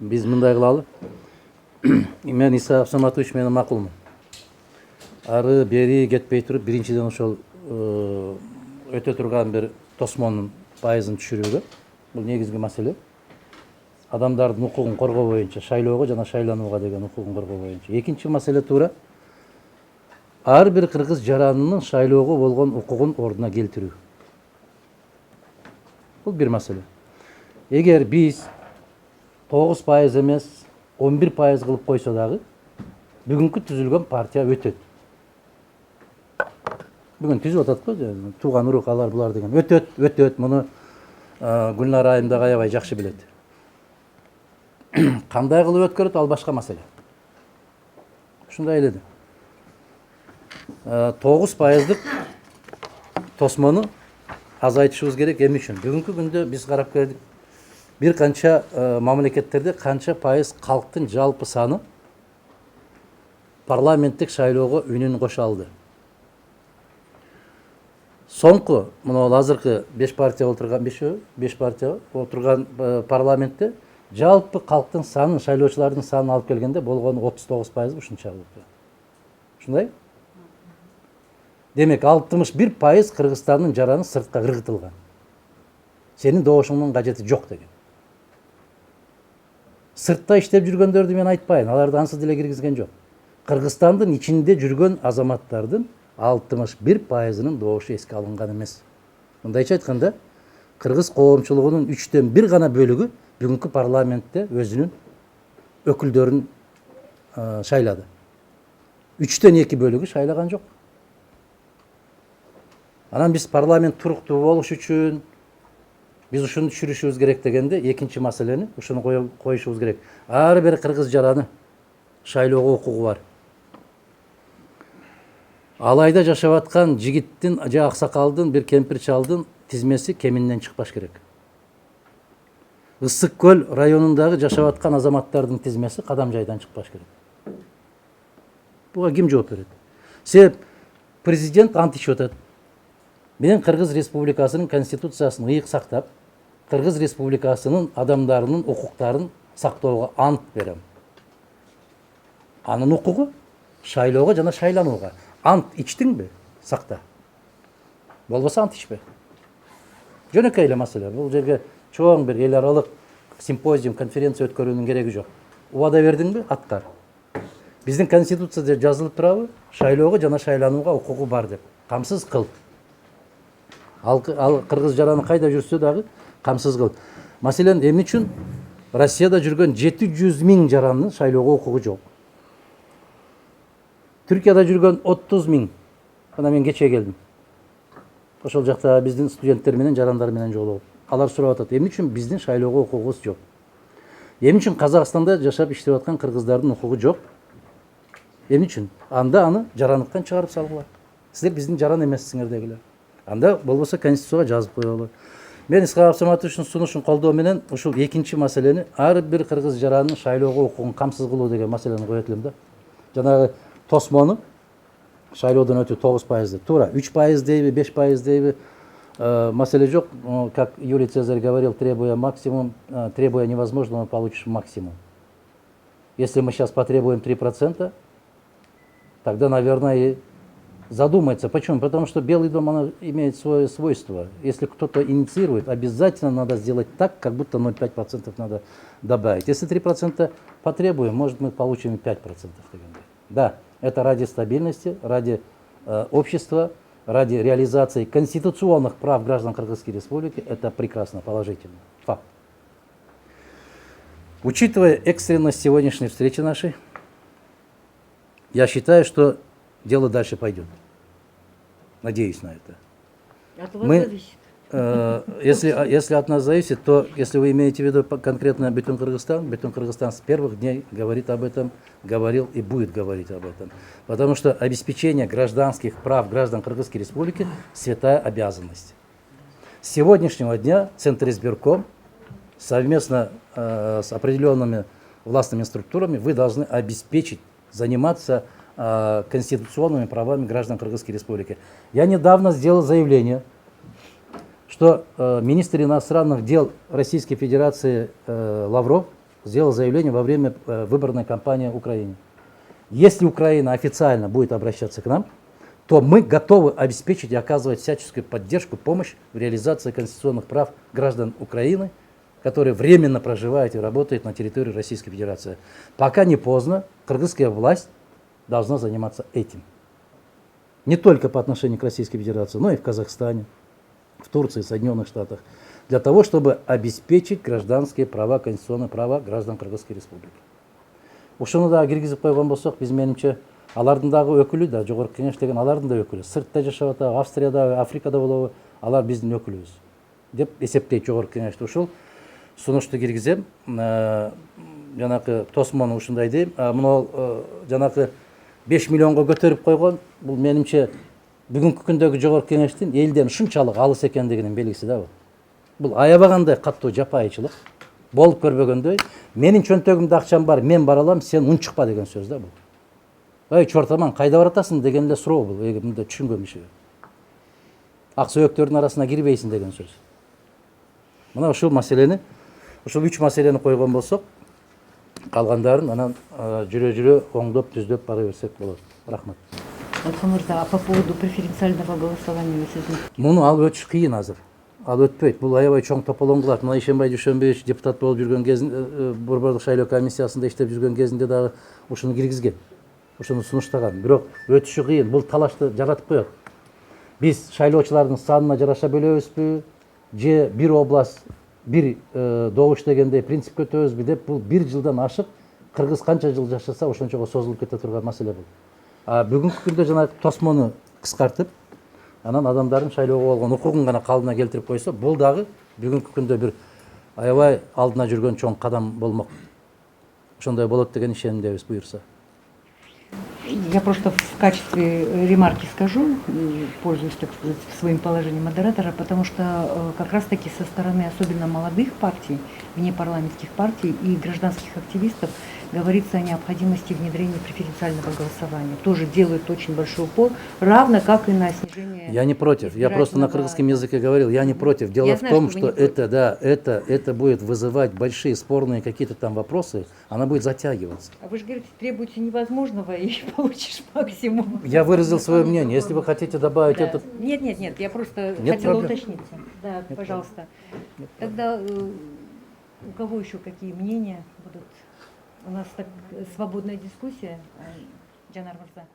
Биз мындай кылалы. Мен Иса Абсаматович менен макулмун. Ары бери кетпей туруп, биринчиден ошол өтө турган бир тосмонун пайызын түшүрүүгө. Бул негизги маселе. Адамдардын укугун коргоо боюнча, шайлоого жана шайланууга деген укугун коргоо боюнча. Экинчи маселе туура ар бир кыргыз жаранынын шайлоого болгон укугун ордуна келтирүү. Бул бир маселе. Эгер биз 9% эмес 11% кылып койсо дагы бүгүнкү түзүлгөн партия өтөт. Бүгүн түзүп атат го, тууган урук алар булар деген. Өтөт. Муну Гүлнар айым да аябай жакшы билет. Кандай кылып өткөрөт, ал башка маселе. Ушундай эле. 9%дык тосмону азайтышыбыз керек. Эмне үчүн? Бүгүнкү күндө биз карап көрдүк. Бир канча мамлекеттерде канча пайыз калктын жалпы саны парламенттик шайлоого үнүн кошо алды. Соңку, мына азыркы 5 партия отурган парламентте жалпы калктын санын, шайлоочулардын санын алып келгенде болгону 39% ушунча болуп. Ушундай? Демек 61% Кыргызстандын жараны сыртка ыргытылган. Сенин добошуңдун кажети жок деген. Сыртта иштеп жүргөндөрдү мен айтпайын, аларды ансыз деле киргизген жок. Кыргызстандын ичинде жүргөн азаматтардын 61%-нын добушу эске алынган эмес. Мындайча айтканда, кыргыз коомчулугунун 3/1 гана бөлүгү бүгүнкү парламентте өзүнүн өкүлдөрүн шайлады. 3/2 бөлүгү шайлаган жок. Анан биз парламент туруктуу болуш үчүн биз ушуну түшүрүшүбүз керек дегенде, экинчи маселени ушуну коюшубуз керек. Ар бир кыргыз жараны шайлоого укугу бар. Алайда жашап аткан жигиттин же аксакалдын, бир кемпир чалдын тизмеси кеминден чыкпаш керек. Ысык көл районундагы жашап аткан азаматтардын тизмеси кадам жайдан чыкпаш керек. Буга ким жооп берет? Себеп президент ант ичип атат. Мен Кыргыз Республикасынын конституциясын ыйык сактап, Кыргыз Республикасынын адамдарынын укуктарын сактоого ант берем. Анын укугу шайлоого жана шайланууга. Ант ичтиңби? Сакта. Болбосо ант ичпе. Жөнөкөй эле маселе. Бул жерге чоң бир эл аралык симпозиум, конференция өткөрүүнүн кереги жок. Убада бердиңби? Аткар. Биздин конституцияда жазылып турабы? Шайлоого жана шайланууга укугу бар деп. Камсыз кыл. Ал кыргыз жараны кайда жүрсө дагы камсыз кыл. Маселен, эмне үчүн Россияда жүргөн 700 000 жарандын шайлоого укугу жок? Түркияда жүргөн 30 000. Мына мен кече келдим. Ошол жакта биздин студенттер менен, жарандар менен жолугуп. Алар сурап атат, эмне үчүн биздин шайлоого укугубуз жок? Эмне үчүн Казакстанда жашап иштеп аткан кыргыздардын укугу жок? Эмне үчүн? Анда аны жарандыктан чыгарып салгыла. Силер биздин жаран эмессиңер дегилер. Анда болбосо конституцияга жазып коелу. Мен Исхак Абсаматовичтин сунушун колдоо менен ушул экинчи маселени, ар бир кыргыз жаранын шайлоого укугун камсыз кылуу деген маселени коет элем да. Жанагы тосмону шайлоодон өтүү 9%. Туура, 3% дейби, 5% дейби, маселе жок. Как Юлий Цезарь говорил, требуя максимум, требуя невозможного, получишь максимум. Если мы сейчас потребуем 3%, тогда, наверное, и задумается. Почему? Потому что Белый дом она имеет свое свойство. Если кто-то инициирует, обязательно надо сделать так, как будто 0,5% надо добавить. Если 3% потребуем, может мы получим и 5%. Да, это ради стабильности, ради общества, ради реализации конституционных прав граждан Кыргызской Республики. Это прекрасно, положительно. Факт. Учитывая экстренность сегодняшней встречи нашей, я считаю, что дело дальше пойдет. Надеюсь на это. От вас зависит. Если от нас зависит, то если вы имеете в виду конкретно Бетон Кыргызстан с первых дней говорит об этом, говорил и будет говорить об этом. Потому что обеспечение гражданских прав граждан Кыргызской Республики – святая обязанность. С сегодняшнего дня Центр избирком совместно с определенными властными структурами вы должны обеспечить, заниматься конституционными правами граждан Кыргызской Республики. Я недавно сделал заявление, что министр иностранных дел Российской Федерации Лавров сделал заявление во время выборной кампании Украины. Если Украина официально будет обращаться к нам, то мы готовы обеспечить и оказывать всяческую поддержку, помощь в реализации конституционных прав граждан Украины, которые временно проживают и работают на территории Российской Федерации. Пока не поздно, кыргызская власть должна заниматься этим. Не только по отношению к Российской Федерации, но и в Казахстане, в Турции, Соединенных Штатах, для того, чтобы обеспечить гражданские права, конституционные права граждан Кыргызской Республики. Ушуну да киргизип койгон болсок, биз менимче алардын дагы өкүлү да, жогорку кеңеш деген алардын да өкүлү. Сыртта жашап атабы, Австрияда, Африкада болобу, алар биздин өкүлүбүз деп эсептейт жогорку кеңеште. Ушул сунушту киргизем. Жанакы Тосмону ушундай дейм. Мына жанакы 5 миллионго көтөрүп койгон, бул менимче бүгүнкү күндөгү жогорку кеңештин элден ушунчалык алыс экендигинин белгиси да бул. Бул аябагандай каттуу жапайычылык, болуп көрбөгөндөй. Менин чөнтөгүмдө акчам бар, мен бара алам, сен унчукпа деген сөз да бул. Ай чортаман, кайда баратасың деген эле суроо бул, мындай түшүнгөн иши. Ак сөйөктөрдүн арасына кирбейсиң деген сөз. Мына ушул маселени, ушул 3 маселени койгон болсок, калгандарын анан жүрө-жүрө оңдоп, түздөп бара берсек болот. Рахмат. А по поводу преференциального голосования сиздин? Муну алып өтүш кыйын азыр. Ал өтпөйт. Бул аябай чоң тополоң кылат. Мына Ишенбай Дүйшөнбаевич депутат болуп жүргөн кезинде, Борбордук шайлоо комиссиясында иштеп жүргөн кезинде дагы ушуну киргизген. Ушуну сунуштаган. Бирок өтүшү кыйын. Бул талашты жаратып коет. Биз шайлоочулардын санына жараша бөлөбүзбү? Же бир область, бир добуш дегендей принцип көтөбүзбү деп бул 1 жылдан ашык кыргыз канча жыл жашаса ошончого созулуп кете турган маселе бул. Бүгүнкү күндө жана Тосмону кыскартып, анан адамдардын шайлоого болгон укугун гана калдына келтирип койсо, бул дагы бүгүнкү күндө бир аябай алдына жүргөн чоң кадам болмок. Ошондой болот деген ишенимдебиз, буюрса. Я просто в качестве ремарки скажу, пользуясь, так сказать, своим положением модератора, потому что как раз-таки со стороны особенно молодых партий, внепарламентских партий и гражданских активистов говорится о необходимости внедрения преференциального голосования. Тоже делают очень большой упор, равно как и на снижение... Я не против. Я просто на кыргызском языке говорил, я не против. Дело в том, что это будет вызывать большие спорные какие-то там вопросы, она будет затягиваться. А вы же говорите, требуете невозможного и получишь максимум. Я выразил свое мнение. Если вы хотите добавить это... Нет, я просто Нет хотела проблем. уточниться. Да, Нет пожалуйста. Тогда у кого еще какие мнения будут? У нас так свободная дискуссия, Джанар Мурза.